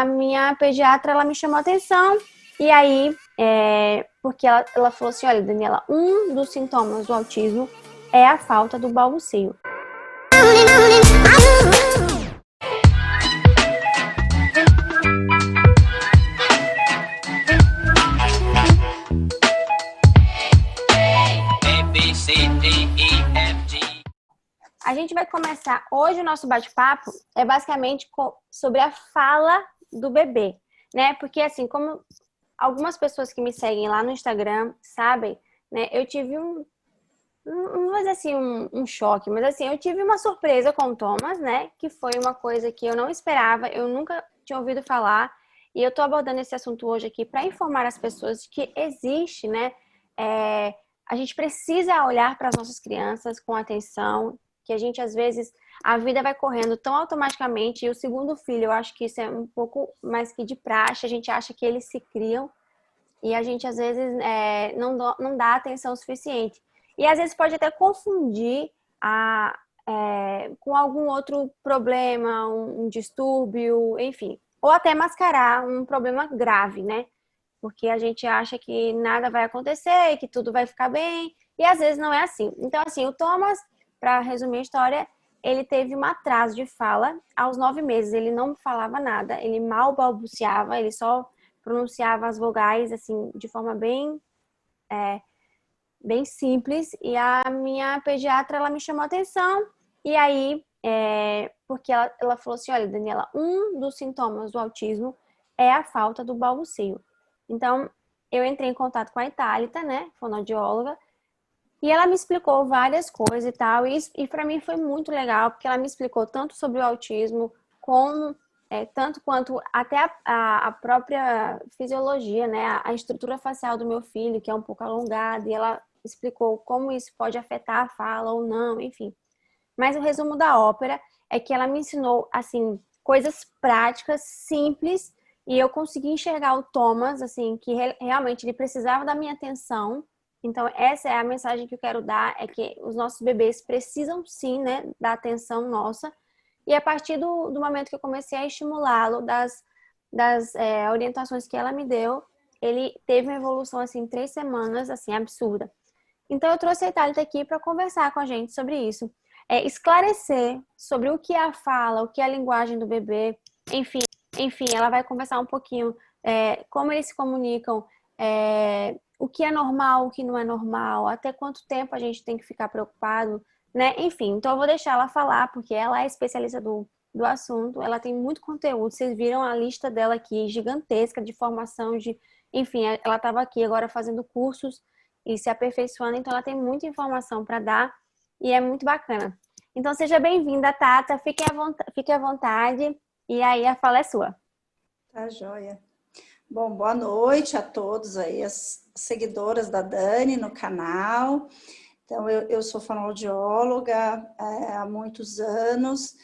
A minha pediatra, ela me chamou a atenção e aí, porque ela falou assim, olha, Daniela, um dos sintomas do autismo é a falta do balbucio. A gente vai começar hoje o nosso bate-papo é basicamente sobre a fala do bebê, né? Porque assim, como algumas pessoas que me seguem lá no Instagram sabem, né? Eu tive não vou dizer assim um choque, mas assim, eu tive uma surpresa com o Thomas, né? Que foi uma coisa que eu não esperava, eu nunca tinha ouvido falar. E eu tô abordando esse assunto hoje aqui para informar as pessoas de que existe, né? A gente precisa olhar para as nossas crianças com atenção, que a gente às vezes a vida vai correndo tão automaticamente. E o segundo filho, eu acho que isso é um pouco mais que de praxe, a gente acha que eles se criam e a gente às vezes não dá atenção suficiente. E às vezes pode até confundir com algum outro problema, um distúrbio, enfim. Ou até mascarar um problema grave, né? Porque a gente acha que nada vai acontecer, que tudo vai ficar bem, e às vezes não é assim. Então, assim, o Thomas, para resumir a história, ele teve um atraso de fala aos 9 meses. Ele não falava nada, ele mal balbuciava, ele só pronunciava as vogais, assim, de forma bem simples. E a minha pediatra, ela me chamou a atenção, e aí, porque ela falou assim, olha, Daniela, um dos sintomas do autismo é a falta do balbucio. Então, eu entrei em contato com a Itálita, né, fonoaudióloga, e ela me explicou várias coisas e tal, e para mim foi muito legal, porque ela me explicou tanto sobre o autismo, como, tanto quanto até a própria fisiologia, né, a estrutura facial do meu filho, que é um pouco alongada, e ela explicou como isso pode afetar a fala ou não, enfim. Mas o resumo da ópera é que ela me ensinou, assim, coisas práticas, simples, e eu consegui enxergar o Thomas, assim, que realmente ele precisava da minha atenção. Então, essa é a mensagem que eu quero dar, é que os nossos bebês precisam sim, né, da atenção nossa. E a partir do momento que eu comecei a estimulá-lo, das orientações que ela me deu, ele teve uma evolução, assim, em 3 semanas, assim, absurda. Então, eu trouxe a Thalita aqui para conversar com a gente sobre isso. Esclarecer sobre o que é a fala, o que é a linguagem do bebê. Enfim, ela vai conversar um pouquinho como eles se comunicam, o que é normal, o que não é normal, até quanto tempo a gente tem que ficar preocupado, né? Enfim, então eu vou deixar ela falar, porque ela é especialista do assunto, ela tem muito conteúdo. Vocês viram a lista dela aqui, gigantesca, de formação, enfim, ela estava aqui agora fazendo cursos e se aperfeiçoando, então ela tem muita informação para dar e é muito bacana. Então seja bem-vinda, Tata, fique à vontade e aí a fala é sua. Tá joia. Bom, boa noite a todos aí, as seguidoras da Dani no canal. Então, eu sou fonoaudióloga há muitos anos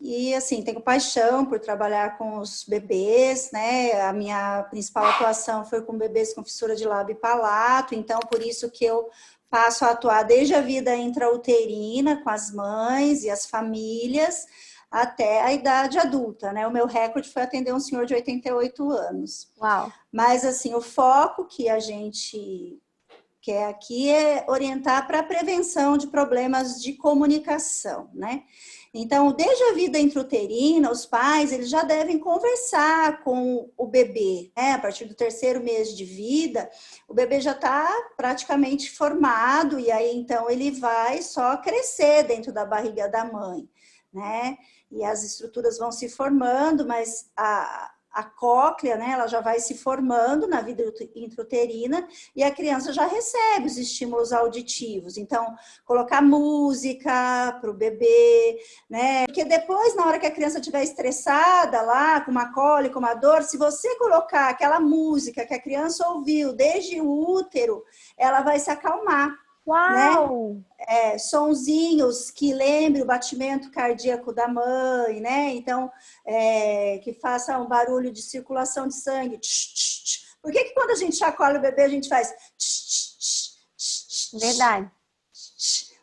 e, assim, tenho paixão por trabalhar com os bebês, né? A minha principal atuação foi com bebês com fissura de lábio e palato, então, por isso que eu passo a atuar desde a vida intrauterina com as mães e as famílias, até a idade adulta, né? O meu recorde foi atender um senhor de 88 anos. Uau! Mas, assim, o foco que a gente quer aqui é orientar para a prevenção de problemas de comunicação, né? Então, desde a vida intrauterina, os pais, eles já devem conversar com o bebê, né? A partir do 3º mês de vida, o bebê já está praticamente formado e aí, então, ele vai só crescer dentro da barriga da mãe, né? E as estruturas vão se formando, mas a cóclea, né, ela já vai se formando na vida intrauterina e a criança já recebe os estímulos auditivos. Então, colocar música para o bebê, né? Porque depois, na hora que a criança estiver estressada lá, com uma cólica, uma dor, se você colocar aquela música que a criança ouviu desde o útero, ela vai se acalmar. Uau! Né? Sonzinhos que lembrem o batimento cardíaco da mãe, né? Então, que faça um barulho de circulação de sangue. Por que quando a gente chacoalha o bebê, a gente faz... Verdade.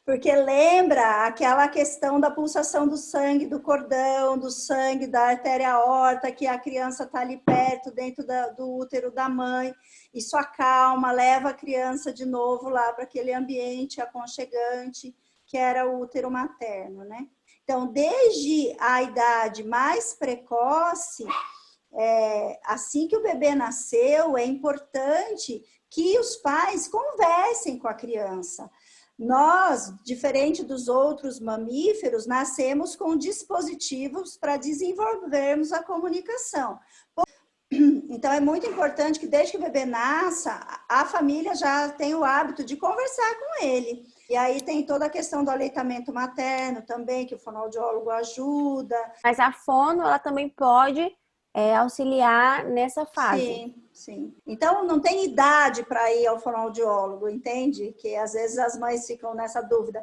Porque lembra aquela questão da pulsação do sangue, do cordão, do sangue, da artéria aorta, que a criança está ali perto, dentro do útero da mãe. Isso acalma, leva a criança de novo lá para aquele ambiente aconchegante, que era o útero materno, né? Então, desde a idade mais precoce, assim que o bebê nasceu, é importante que os pais conversem com a criança. Nós, diferente dos outros mamíferos, nascemos com dispositivos para desenvolvermos a comunicação. Então, é muito importante que desde que o bebê nasça, a família já tem o hábito de conversar com ele. E aí tem toda a questão do aleitamento materno também, que o fonoaudiólogo ajuda. Mas a fono, ela também pode auxiliar nessa fase. Sim, sim. Então, não tem idade para ir ao fonoaudiólogo, entende? Que às vezes as mães ficam nessa dúvida.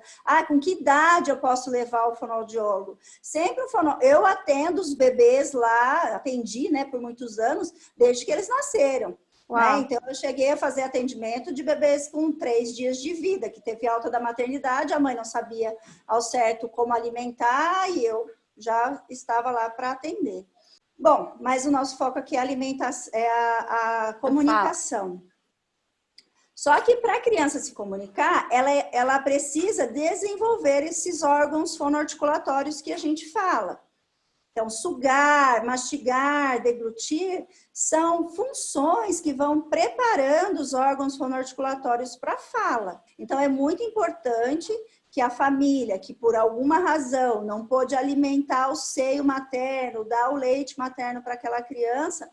Com que idade eu posso levar ao fonoaudiólogo? Sempre eu atendo os bebês lá, atendi, né, por muitos anos, desde que eles nasceram. Né? Então, eu cheguei a fazer atendimento de bebês com 3 dias de vida, que teve alta da maternidade, a mãe não sabia ao certo como alimentar e eu já estava lá para atender. Bom, mas o nosso foco aqui é a comunicação. Só que para a criança se comunicar, ela precisa desenvolver esses órgãos fonoarticulatórios que a gente fala. Então, sugar, mastigar, deglutir, são funções que vão preparando os órgãos fonoarticulatórios para a fala. Então, é muito importante que a família, que por alguma razão não pôde alimentar o seio materno, dar o leite materno para aquela criança,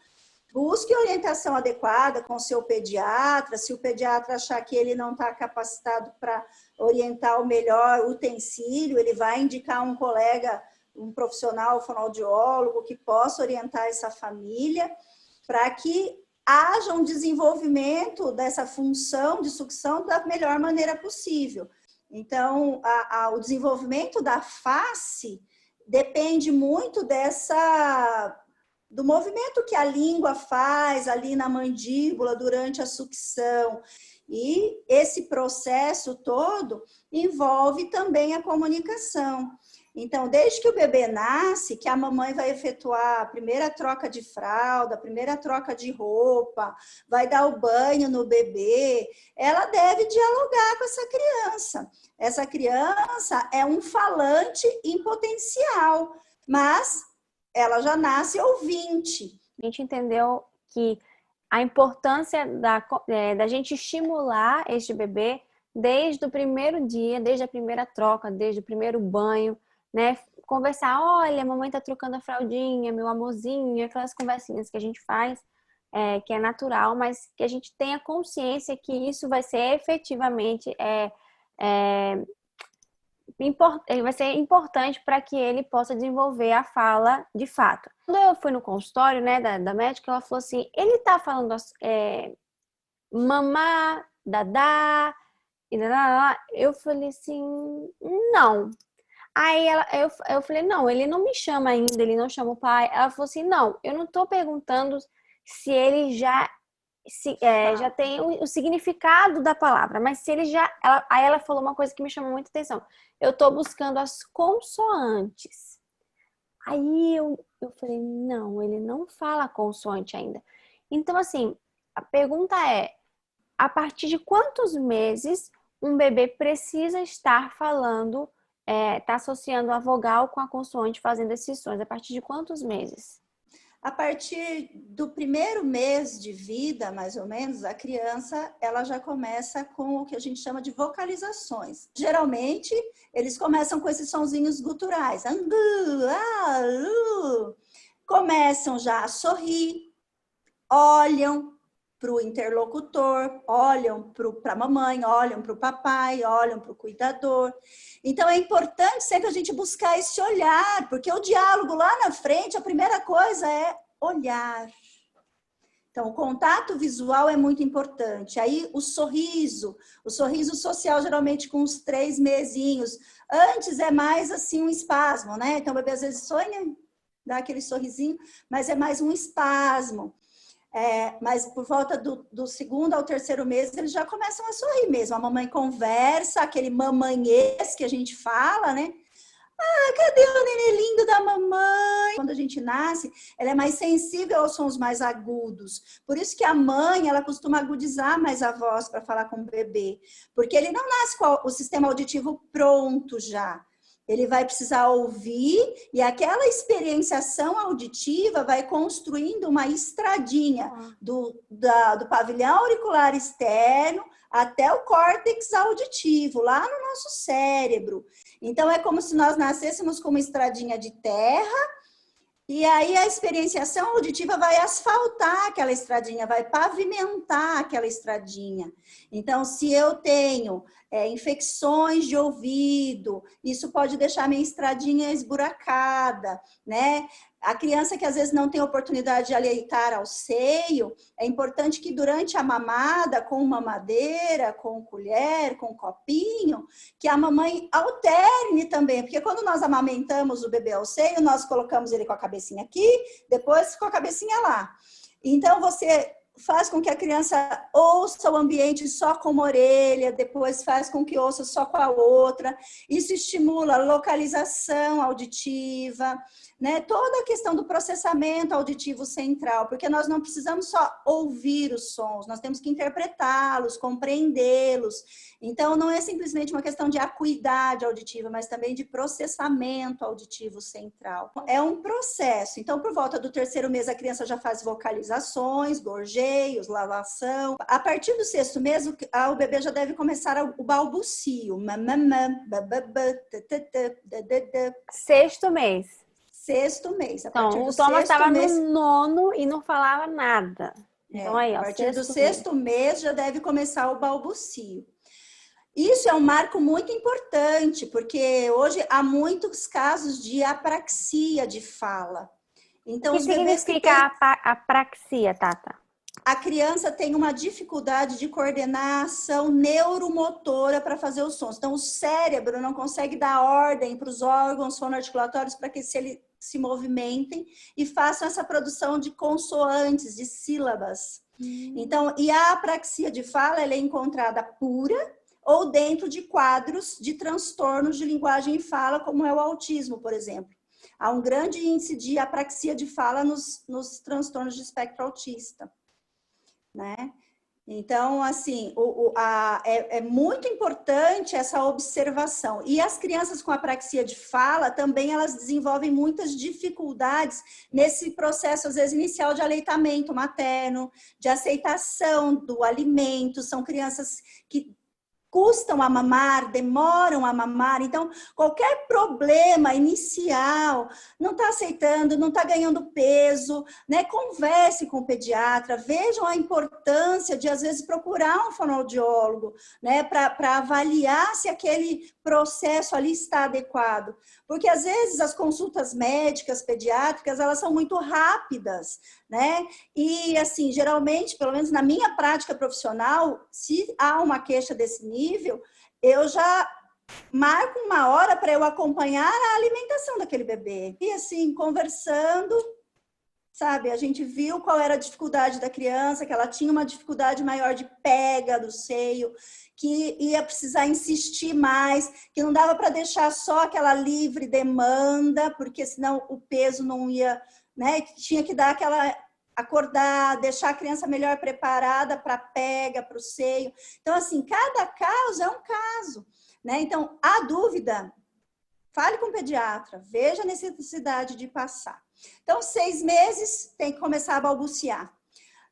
busque orientação adequada com o seu pediatra. Se o pediatra achar que ele não está capacitado para orientar o melhor utensílio, ele vai indicar um colega, um profissional fonoaudiólogo que possa orientar essa família para que haja um desenvolvimento dessa função de sucção da melhor maneira possível. Então, o desenvolvimento da face depende muito do movimento que a língua faz ali na mandíbula durante a sucção. E esse processo todo envolve também a comunicação. Então, desde que o bebê nasce, que a mamãe vai efetuar a primeira troca de fralda, a primeira troca de roupa, vai dar o banho no bebê, ela deve dialogar com essa criança. Essa criança é um falante em potencial, mas ela já nasce ouvinte. A gente entendeu que a importância da gente estimular este bebê desde o primeiro dia, desde a primeira troca, desde o primeiro banho, né? Conversar, olha, a mamãe tá trocando a fraldinha, meu amorzinho, aquelas conversinhas que a gente faz, que é natural, mas que a gente tenha consciência que isso vai ser efetivamente vai ser importante para que ele possa desenvolver a fala de fato. Quando eu fui no consultório, né, da médica, ela falou assim, ele tá falando mamá, dadá, e dadá. Eu falei assim, não. Aí eu falei, não, ele não me chama ainda, ele não chama o pai. Ela falou assim, não, eu não tô perguntando se ele já tem o significado da palavra, mas se ele já... Aí ela falou uma coisa que me chamou muita atenção. Eu tô buscando as consoantes. Aí eu falei, não, ele não fala consoante ainda. Então, assim, a pergunta é, a partir de quantos meses um bebê precisa estar falando, tá associando a vogal com a consoante, fazendo esses sons? A partir de quantos meses? A partir do primeiro mês de vida, mais ou menos, a criança ela já começa com o que a gente chama de vocalizações. Geralmente, eles começam com esses sonzinhos guturais. Angu, começam já a sorrir, olham para o interlocutor, olham para a mamãe, olham para o papai, olham para o cuidador. Então, é importante sempre a gente buscar esse olhar, porque o diálogo lá na frente, a primeira coisa é olhar. Então, o contato visual é muito importante. Aí, o sorriso social, geralmente com uns 3 mesinhos. Antes é mais assim um espasmo, né? Então, o bebê às vezes sonha, dá aquele sorrisinho, mas é mais um espasmo. Mas por volta do segundo ao terceiro mês, eles já começam a sorrir mesmo. A mamãe conversa, aquele mamanhês que a gente fala, né? Ah, cadê o nenê lindo da mamãe? Quando a gente nasce, ela é mais sensível aos sons mais agudos. Por isso que a mãe, ela costuma agudizar mais a voz para falar com o bebê. Porque ele não nasce com o sistema auditivo pronto já. Ele vai precisar ouvir e aquela experienciação auditiva vai construindo uma estradinha do pavilhão auricular externo até o córtex auditivo, lá no nosso cérebro. Então, é como se nós nascêssemos com uma estradinha de terra e aí a experienciação auditiva vai asfaltar aquela estradinha, vai pavimentar aquela estradinha. Então, se eu tenho infecções de ouvido, isso pode deixar minha estradinha esburacada, né? A criança que às vezes não tem oportunidade de aleitar ao seio, é importante que durante a mamada, com mamadeira, com colher, com copinho, que a mamãe alterne também, porque quando nós amamentamos o bebê ao seio, nós colocamos ele com a cabecinha aqui, depois com a cabecinha lá. Então, você faz com que a criança ouça o ambiente só com uma orelha, depois faz com que ouça só com a outra. Isso estimula a localização auditiva, né? Toda a questão do processamento auditivo central, porque nós não precisamos só ouvir os sons, nós temos que interpretá-los, compreendê-los. Então, não é simplesmente uma questão de acuidade auditiva, mas também de processamento auditivo central. É um processo. Então, por volta do terceiro mês, a criança já faz vocalizações, gorjeios, lavação. A partir do sexto mês, o bebê já deve começar o balbucio. Sexto mês. Sexto mês. Então, o Thomas estava no nono e não falava nada. Então, aí, ó, a partir do sexto mês já deve começar o balbucio. Isso é um marco muito importante, porque hoje há muitos casos de apraxia de fala. Então, o que significa apraxia, Tata? A criança tem uma dificuldade de coordenação neuromotora para fazer os sons. Então, o cérebro não consegue dar ordem para os órgãos fonoarticulatórios para que eles se movimentem e façam essa produção de consoantes, de sílabas. Então, e a apraxia de fala, ela é encontrada pura ou dentro de quadros de transtornos de linguagem e fala, como é o autismo, por exemplo. Há um grande índice de apraxia de fala nos transtornos de espectro autista, né? Então, assim, é muito importante essa observação. E as crianças com apraxia de fala também, elas desenvolvem muitas dificuldades nesse processo, às vezes, inicial de aleitamento materno, de aceitação do alimento. São crianças que custam a mamar, demoram a mamar. Então, qualquer problema inicial, não está aceitando, não está ganhando peso, né? Converse com o pediatra, vejam a importância de, às vezes, procurar um fonoaudiólogo, né? Para avaliar se aquele processo ali está adequado. Porque, às vezes, as consultas médicas, pediátricas, elas são muito rápidas, né? E, assim, geralmente, pelo menos na minha prática profissional, se há uma queixa desse nível, eu já marco uma hora para eu acompanhar a alimentação daquele bebê. E, assim, conversando, sabe, a gente viu qual era a dificuldade da criança, que ela tinha uma dificuldade maior de pega do seio, que ia precisar insistir mais, que não dava para deixar só aquela livre demanda, porque senão o peso não ia, né? Tinha que dar aquela, acordar, deixar a criança melhor preparada para pega, para o seio. Então, assim, cada caso é um caso, né? Então, a dúvida, fale com o pediatra, veja a necessidade de passar. Então, 6 meses tem que começar a balbuciar.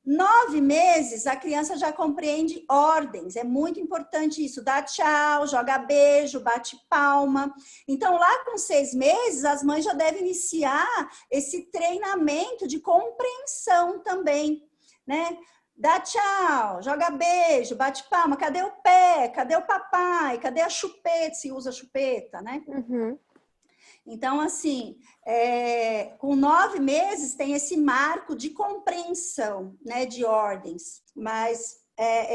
9 meses, a criança já compreende ordens, é muito importante isso, dá tchau, joga beijo, bate palma. Então, lá com 6 meses, as mães já devem iniciar esse treinamento de compreensão também, né? Dá tchau, joga beijo, bate palma, cadê o pé, cadê o papai, cadê a chupeta, se usa chupeta, né? Uhum. Então, assim, com 9 meses tem esse marco de compreensão, né, de ordens, mas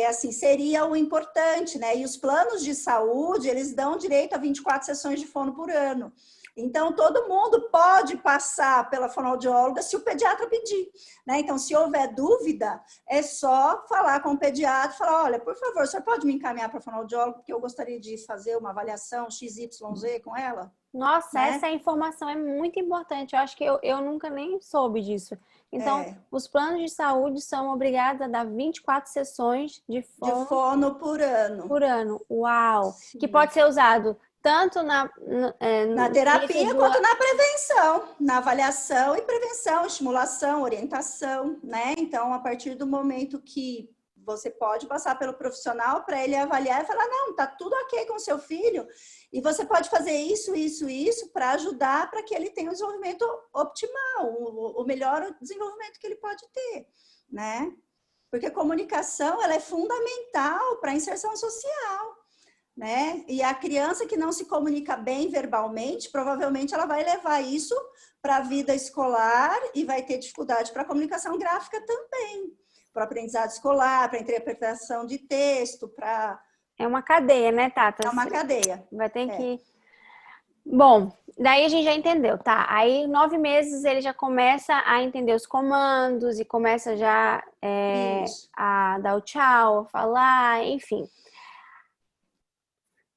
assim, seria o importante, né? E os planos de saúde, eles dão direito a 24 sessões de fono por ano. Então, todo mundo pode passar pela fonoaudióloga se o pediatra pedir, né? Então, se houver dúvida, é só falar com o pediatra, falar, olha, por favor, o senhor pode me encaminhar para a fonoaudióloga, porque eu gostaria de fazer uma avaliação XYZ com ela? Nossa, Né? essa informação é muito importante. Eu acho que eu nunca nem soube disso. Então, os planos de saúde são obrigados a dar 24 sessões de De fono fono por ano. por ano. Uau! Que Sim. pode ser usado tanto Na no início terapia do quanto na prevenção, na avaliação e prevenção, estimulação, orientação, né? Então, a partir do momento que você pode passar pelo profissional para ele avaliar e falar, não, tá tudo ok com o seu filho, e você pode fazer isso para ajudar para que ele tenha o desenvolvimento optimal, o melhor desenvolvimento que ele pode ter, né? Porque a comunicação, ela é fundamental para a inserção social, né? E a criança que não se comunica bem verbalmente, provavelmente ela vai levar isso para a vida escolar e vai ter dificuldade para a comunicação gráfica também, para o aprendizado escolar, para a interpretação de texto, para... É uma cadeia, né, Tata? É uma cadeia. Vai ter que... Bom, daí a gente já entendeu, tá? Aí, 9 meses, ele já começa a entender os comandos e começa já a dar o tchau, a falar, enfim.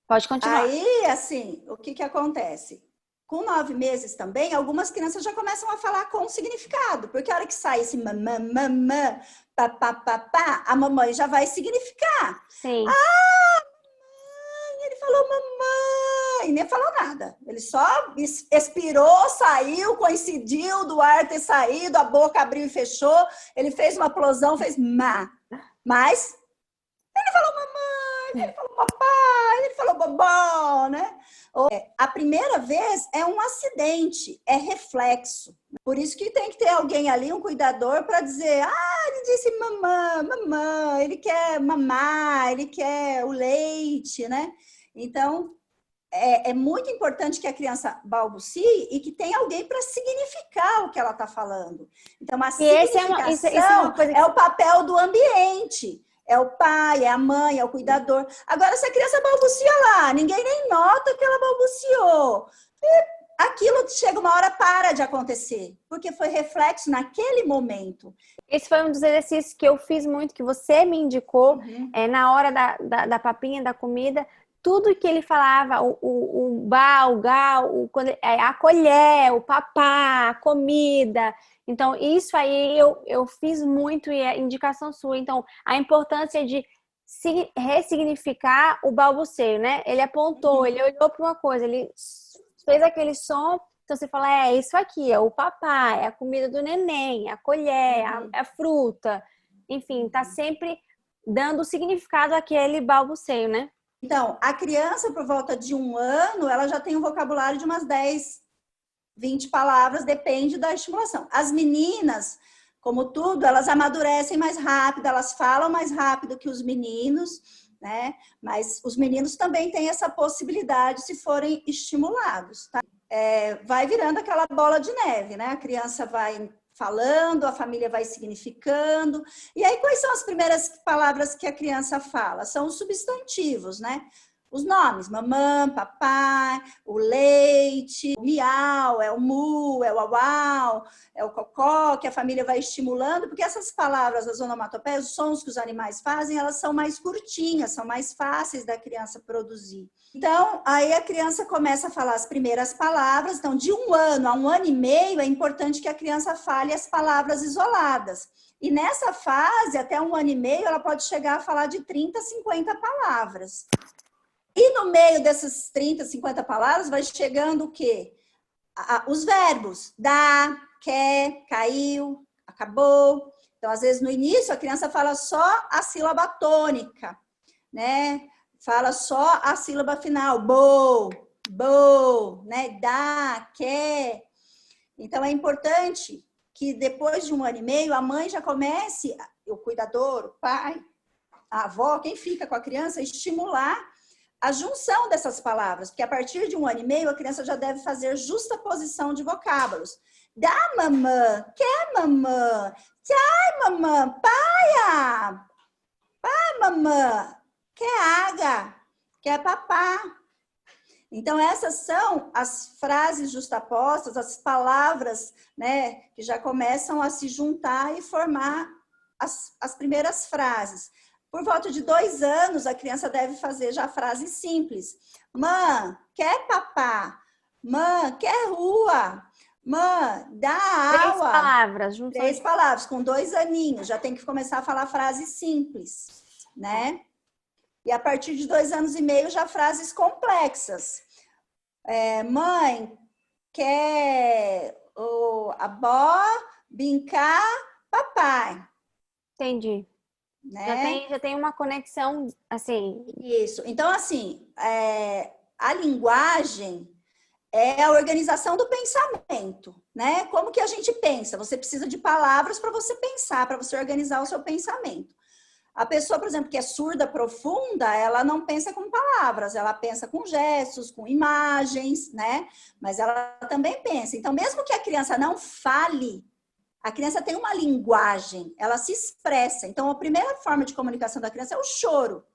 Pode continuar. Aí, assim, o que acontece? Com 9 meses também, algumas crianças já começam a falar com significado, porque a hora que sai esse mamã, mamã, papá, a mamãe já vai significar. Sim. Ah, mamãe, ele falou mamãe, nem falou nada. Ele só expirou, saiu, coincidiu do ar ter saído, a boca abriu e fechou, ele fez uma plosão, fez má. Mas ele falou mamãe, ele falou papai, ele falou bobó, né? A primeira vez é um acidente, é reflexo. Por isso que tem que ter alguém ali, um cuidador, para dizer, ele disse mamã, mamã, ele quer mamar, ele quer o leite, né? Então, é muito importante que a criança balbucie e que tenha alguém para significar o que ela está falando. Então, a significação é o papel do ambiente. É o pai, é a mãe, é o cuidador. Agora, se a criança balbucia lá, ninguém nem nota que ela balbuciou. E aquilo chega uma hora, para de acontecer, porque foi reflexo naquele momento. Esse foi um dos exercícios que eu fiz muito, que você me indicou, na hora da papinha, da comida. Tudo que ele falava, o ba, o ga, a colher, o papá, a comida. Então, isso aí eu fiz muito e é indicação sua. Então, a importância de ressignificar o balbuceio, né? Ele apontou, ele olhou para uma coisa, ele fez aquele som. Então, você fala, é isso aqui, é o papá, é a comida do neném, a colher, a fruta. Enfim, tá sempre dando significado àquele balbuceio, né? Então, a criança, por volta de 1 ano, ela já tem um vocabulário de umas 10, 20 palavras, depende da estimulação. As meninas, como tudo, elas amadurecem mais rápido, elas falam mais rápido que os meninos, né? Mas os meninos também têm essa possibilidade se forem estimulados, tá? Vai virando aquela bola de neve, né? A criança vai falando, a família vai significando. E aí, quais são as primeiras palavras que a criança fala? São os substantivos, né? Os nomes, mamã, papai, o leite, o miau, é o mu, é o uau, é o cocó, que a família vai estimulando, porque essas palavras, as onomatopeias, os sons que os animais fazem, elas são mais curtinhas, são mais fáceis da criança produzir. Então, aí a criança começa a falar as primeiras palavras. Então, de 1 ano a 1 ano e meio, é importante que a criança fale as palavras isoladas. E nessa fase, até 1 ano e meio, ela pode chegar a falar de 30, 50 palavras. E no meio dessas 30, 50 palavras, vai chegando o quê? Os verbos. Dá, quer, caiu, acabou. Então, às vezes, no início, a criança fala só a sílaba tônica, né? Fala só a sílaba final. Bo, né? Dá, quer. Então, é importante que depois de 1 ano e meio, a mãe já comece, o cuidador, o pai, a avó, quem fica com a criança, estimular a junção dessas palavras, porque a partir de 1 ano e meio, a criança já deve fazer justaposição de vocábulos. Dá, mamã, quer, mamã, tchai, mamã, paia, pai, mamã, quer água, quer papá. Então, essas são as frases justapostas, as palavras, né, que já começam a se juntar e formar as primeiras frases. Por volta de 2 anos, a criança deve fazer já frases simples. Mãe, quer papá? Mãe, quer rua? Mãe, dá Três aula? palavras. 3 palavras, com 2 aninhos, já tem que começar a falar frases simples, né? E a partir de 2 anos e meio, já frases complexas. Mãe, quer a avó brincar, papai. Entendi. Né? Já tem uma conexão, assim... Isso. Então, assim, a linguagem é a organização do pensamento, né? Como que a gente pensa? Você precisa de palavras para você pensar, para você organizar o seu pensamento. A pessoa, por exemplo, que é surda profunda, ela não pensa com palavras, ela pensa com gestos, com imagens, né? Mas ela também pensa. Então, mesmo que a criança não fale, a criança tem uma linguagem, ela se expressa. Então, a primeira forma de comunicação da criança é o choro.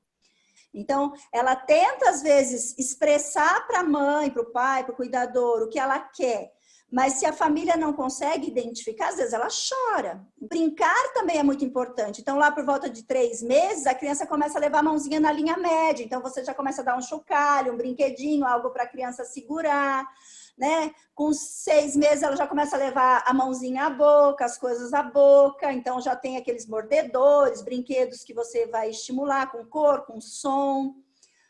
Então, ela tenta, às vezes, expressar para a mãe, para o pai, para o cuidador, o que ela quer. Mas se a família não consegue identificar, às vezes ela chora. Brincar também é muito importante. Então, lá por volta de 3 meses, a criança começa a levar a mãozinha na linha média. Então, você já começa a dar um chocalho, um brinquedinho, algo para a criança segurar. Né? Com 6 meses, ela já começa a levar a mãozinha à boca, as coisas à boca. Então, já tem aqueles mordedores, brinquedos que você vai estimular com cor, com som,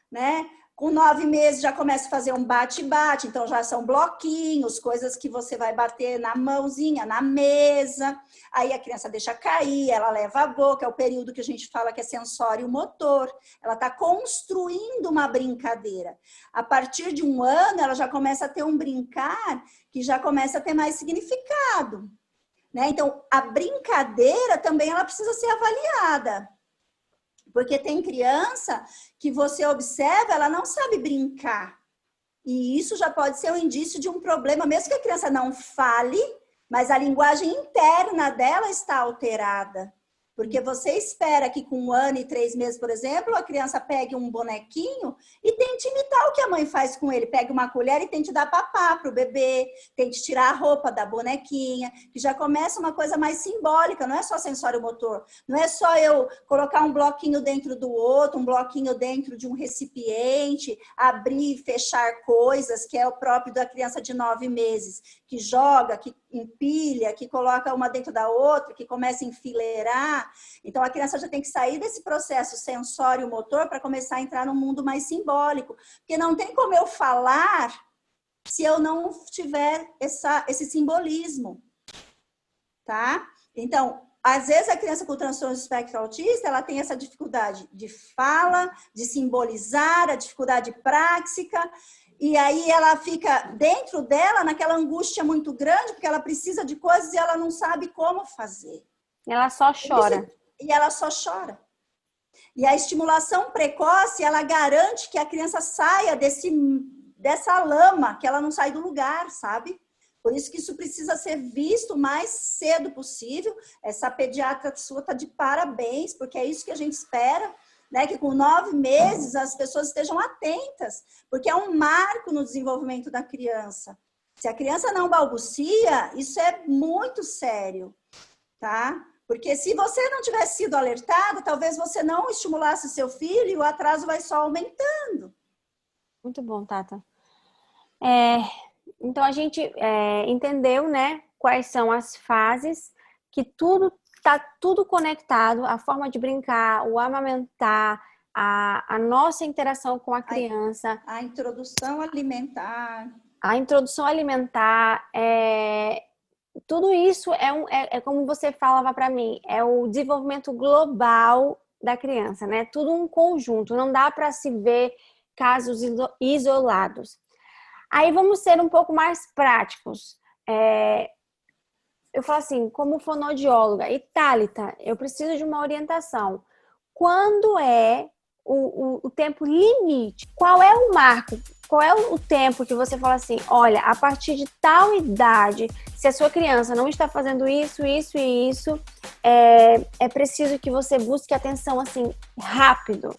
né? Com 9 meses já começa a fazer um bate-bate, então já são bloquinhos, coisas que você vai bater na mãozinha, na mesa. Aí a criança deixa cair, ela leva a boca, é o período que a gente fala que é sensório motor. Ela está construindo uma brincadeira. A partir de 1 ano, ela já começa a ter um brincar que já começa a ter mais significado. Né? Então, a brincadeira também ela precisa ser avaliada. Porque tem criança que você observa, ela não sabe brincar. E isso já pode ser um indício de um problema, mesmo que a criança não fale, mas a linguagem interna dela está alterada. Porque você espera que com 1 ano e 3 meses, por exemplo, a criança pegue um bonequinho e tente imitar o que a mãe faz com ele. Pegue uma colher e tente dar papá para o bebê, tente tirar a roupa da bonequinha, que já começa uma coisa mais simbólica, não é só sensório motor. Não é só eu colocar um bloquinho dentro do outro, um bloquinho dentro de um recipiente, abrir e fechar coisas, que é o próprio da criança de 9 meses, que joga, que empilha, que coloca uma dentro da outra, que começa a enfileirar. Então, a criança já tem que sair desse processo sensório-motor para começar a entrar num mundo mais simbólico. Porque não tem como eu falar se eu não tiver esse simbolismo. Tá? Então, às vezes a criança com transtorno do espectro autista, ela tem essa dificuldade de fala, de simbolizar, a dificuldade prática. E aí ela fica dentro dela, naquela angústia muito grande, porque ela precisa de coisas e ela não sabe como fazer. Ela só chora. E ela só chora. E a estimulação precoce, ela garante que a criança saia dessa lama, que ela não sai do lugar, sabe? Por isso que isso precisa ser visto o mais cedo possível. Essa pediatra sua está de parabéns, porque é isso que a gente espera. Né, que com 9 meses as pessoas estejam atentas, porque é um marco no desenvolvimento da criança. Se a criança não balbucia, isso é muito sério, tá? Porque se você não tivesse sido alertada, talvez você não estimulasse seu filho e o atraso vai só aumentando. Muito bom, Tata. Então, a gente entendeu, né, quais são as fases, que tá tudo conectado, a forma de brincar, o amamentar, a nossa interação com a criança. A introdução alimentar. A introdução alimentar, tudo isso é como você falava para mim, é o desenvolvimento global da criança, né? Tudo um conjunto, não dá para se ver casos isolados. Aí vamos ser um pouco mais práticos. Eu falo assim, como fonoaudióloga, e Thalita, eu preciso de uma orientação. Quando é o tempo limite? Qual é o marco? Qual é o tempo que você fala assim, olha, a partir de tal idade, se a sua criança não está fazendo isso, isso e isso, é preciso que você busque atenção assim, rápido.